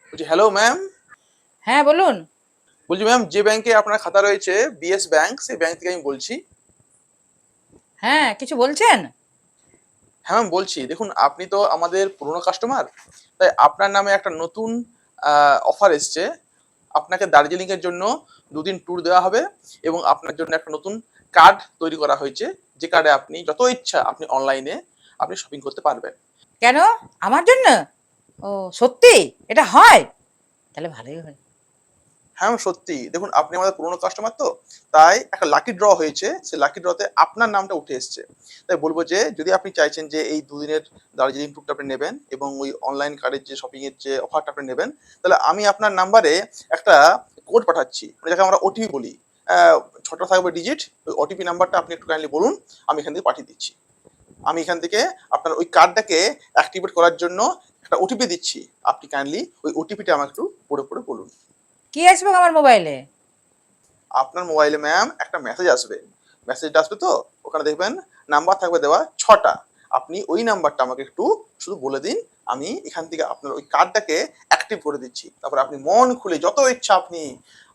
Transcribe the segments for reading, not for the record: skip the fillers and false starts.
বলছি hello ma'am. হ্যাঁ বলুন। বলছি ম্যাম, যে ব্যাংকে আপনার খাতা রয়েছে বিএস ব্যাংক, সেই ব্যাংক থেকে আমি বলছি। হ্যাঁ, কিছু বলছেন? হ্যাঁ ম্যাম, বলছি দেখুন, আপনি তো আমাদের পুরনো কাস্টমার, তাই আপনার নামে একটা নতুন অফার এসছে। আপনাকে দার্জিলিং এর জন্য 2 দিন ট্যুর দেওয়া হবে এবং আপনার জন্য একটা নতুন কার্ড তৈরি করা হয়েছে, যে কার্ডে আপনি যত ইচ্ছা আপনি অনলাইনে আপনি শপিং করতে পারবেন। কেন? আমার জন্য? ও, সত্যি? এটা হয়? তাহলে ভালোই হয়। হ্যাঁ ম্যাম, সত্যি দেখুন, আপনি আমাদের পুরনো কাস্টমার তো, তাই একটা লাকি ড্র হয়েছে, সেই লাকি ড্রতে আপনার নামটা উঠে এসছে। তাই বলবো যে যদি আপনি চাইছেন যে এই 2 দিনের দার্জিলিং ট্যুরটা আপনি নেবেন এবং ওই অনলাইন কার্ডের যে শপিং এর যে অফারটা আপনি নেবেন, তাহলে আমি আপনার নাম্বারে একটা কোড পাঠাচ্ছি, মানে যাকে আমরা ওটিপি বলি। আহ, 6টা থাকবে ডিজিট। ওই ওটিপি নাম্বারটা আপনি একটু কাইন্ডলি বলুন, আমি এখান থেকে পাঠিয়ে দিচ্ছি। আমি এখান থেকে আপনার ওই কার্ডটাকে অ্যাক্টিভেট করার জন্য একটা ওটিপি দিচ্ছি। আপনি কাইন্ডলি ওই ওটিপিটা আমাকে একটু পড়ে পড়ে বলুন। কি আসবে আমার মোবাইলে? আপনার মোবাইলে ম্যাম একটা মেসেজ আসবে। মেসেজটা আসবে তো, ওখানে দেখবেন নাম্বার থাকবে দেওয়া 6টা। আপনি ওই নাম্বারটা আমাকে একটু শুধু বলে দিন, আমি এখান থেকে আপনার ওই কার্ডটাকে অ্যাক্টিভ করে দিচ্ছি। তারপর আপনি মন খুলে যত ইচ্ছা আপনি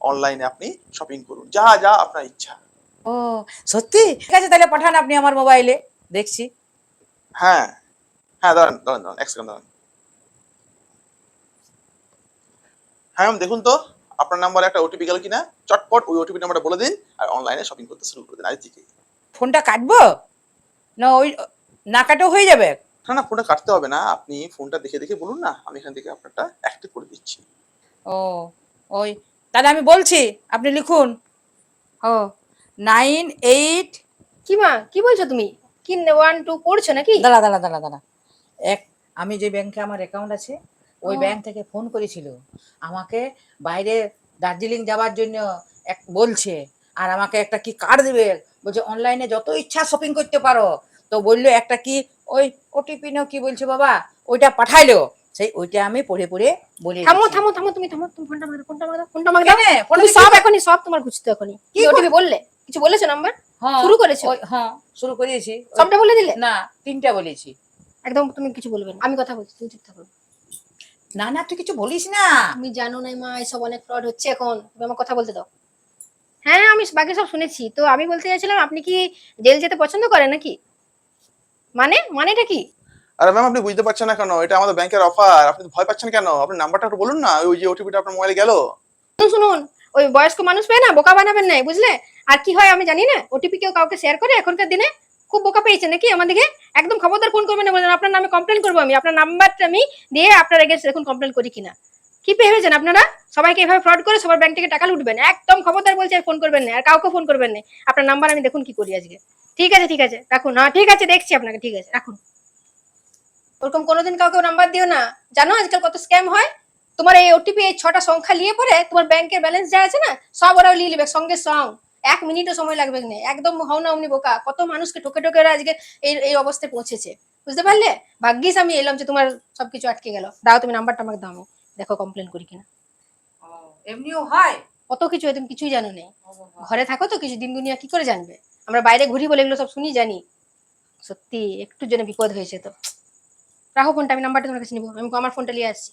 অনলাইনে আপনি শপিং করুন, যা যা আপনার ইচ্ছা। ও, সত্যি? ঠিক আছে, তাহলে পাঠান আপনি আমার মোবাইলে। দেখছি। হ্যাঁ, হ্যাঁ, দাঁড়ান দাঁড়ান দাঁড়ান, এক সেকেন্ড দাঁড়ান। হ্যাঁ ম্যাম, দেখুন তো আপনার নাম্বারে একটা ওটিপি গেল কিনা। চটপট ওই ওটিপি নাম্বারটা বলে দিন আর অনলাইনে শপিং করতে শুরু করে দিন আজ থেকে। ফোনটা কাটবো? না ওই না কাটেও হয়ে যাবে? না না, ফোনটা কাটতে হবে না, আপনি ফোনটা দেখে দেখে বলুন না, আমি এখান থেকে আপনারটা অ্যাক্টিভ করে দিচ্ছি। ও, ওই তাহলে আমি বলছি, আপনি লিখুন। ও, 98। কি মা, কি বলছো তুমি? কি 1 2 পড়ছো নাকি? দাঁড়া দাঁড়া দাঁড়া দাঁড়া। এক, আমি যে ব্যাংকে আমার অ্যাকাউন্ট আছে, ওই ও, ব্যাংক থেকে ফোন করেছিল আমাকে, বাইরে দার্জিলিং যাওয়ার জন্য এক বলছে। আর আমাকে একটা কি কার্ড দেবে, বলছে অনলাইনে যত ইচ্ছা শপিং করতে পারো। তো বললো একটা কি, ওই ওটিপি না কি বলছে বাবা, ওইটা পাঠাইলো। সেই ওইটা আমি পড়ে পড়ে বলে থামো দিচ্ছি। থামো থামো, তুমি থামো, তুমি ফোনটা মারো, ফোনটা মারো, ফোনটা মারো দাও। কেনে ফোনে তুমি কি সব করে? এখনই সব তোমার বুঝতে এখনই কি কি করে? ওটিপি বললে? কিছু বলেছো নাম্বার? হ্যাঁ, শুরু করেছো? ওই হ্যাঁ, শুরু করেছি। সবটা বলে দিলে? না, 3টা বলেছি। একদম তুমি কিছু বলবে না, আমি কথা বলছি, তুমি চুপ থাকো। না না, তুই কিছু বলিস না। তুমি জানো না মা, এসব অনেক ফ্রড হচ্ছে এখন, তুমি আমার কথা বলতে দাও। হ্যাঁ, আমি বাকি সব শুনেছি, তো আমি বলতে চাইছিলাম আপনি কি জেল যেতে পছন্দ করেন নাকি? মানেটা কি? আরে ম্যাম, আপনি বুঝতে পারছেন না কেন? এটা আমাদের ব্যাংকের অফার, আপনি ভয় পাচ্ছেন কেন? আপনার নাম্বারটা একটু বলুন না, ওই যে ওটিপিটা আপনার মোবাইলে গেল। শুনুন, ওই বয়স্ক মানুষ পেয়ে না বোকা বানাবেন না, বুঝলে? আর কি হয় আমি জানি না, ওটিপি কেউ কাউকে শেয়ার করে এখনকার দিনে? খুব বোকা পেয়েছে নাকি আমাদেরকে? একদম খবরদার ফোন করবেন না, বলেন আপনার নামে কমপ্লেন করবো আমি, আপনার নাম্বারটা আমি দিয়ে আপনার এগেন্স্ট দেখুন কমপ্লেন করি কিনা। কি ভেবেছেন আপনারা সবাইকে এভাবে ফ্রড করে সবার ব্যাংক থেকে টাকা লুটবেন? একদম খবরদার বলছি, আর ফোন করবেন না, আর কাউকে ফোন করবেন না। আপনার নাম্বার আমি দেখুন কি করি আজকে। ঠিক আছে রাখুন, হ্যাঁ ঠিক আছে, দেখছি আপনাকে, ঠিক আছে রাখুন। ওরকম কোনোদিন কাউকে নাম্বার দিও না, জানো আজকাল কত স্ক্যাম হয়। তোমার এই ওটিপি, এই 6টা সংখ্যা নিয়ে পরে তোমার ব্যাংকের ব্যালেন্স যা আছে না, সব ওরাও নিয়ে নেবে সঙ্গে সঙ্গ। 1 মিনিটও সময় লাগবে না, একদম হও না অমনি বোকা। কত মানুষকে ঠকে ঠকে ওরা আজকে এই এই অবস্থায় পৌঁছেছে, বুঝতে পারলে? ভাগ্যিস আমি এলাম যে তোমার সবকিছু আটকে গেল। দাও তুমি নাম্বারটা আমাকে, দাও, আমি দেখো কমপ্লেন করি কিনা। ও, এমনিও হয়? কত কিছু হয়, তুমি কিছুই জানো না। ঘরে থাকো তো, কিছু দিন দুনিয়া কি করে জানবে? আমরা বাইরে ঘুরি বলে এগুলো সব শুনি জানি। সত্যি একটু জন্য বিপদ হয়েছে তো। রাখো ফোনটা, আমি নাম্বারটা তোমার কাছে নিবো, আমি আমার ফোনটা নিয়ে আসছি।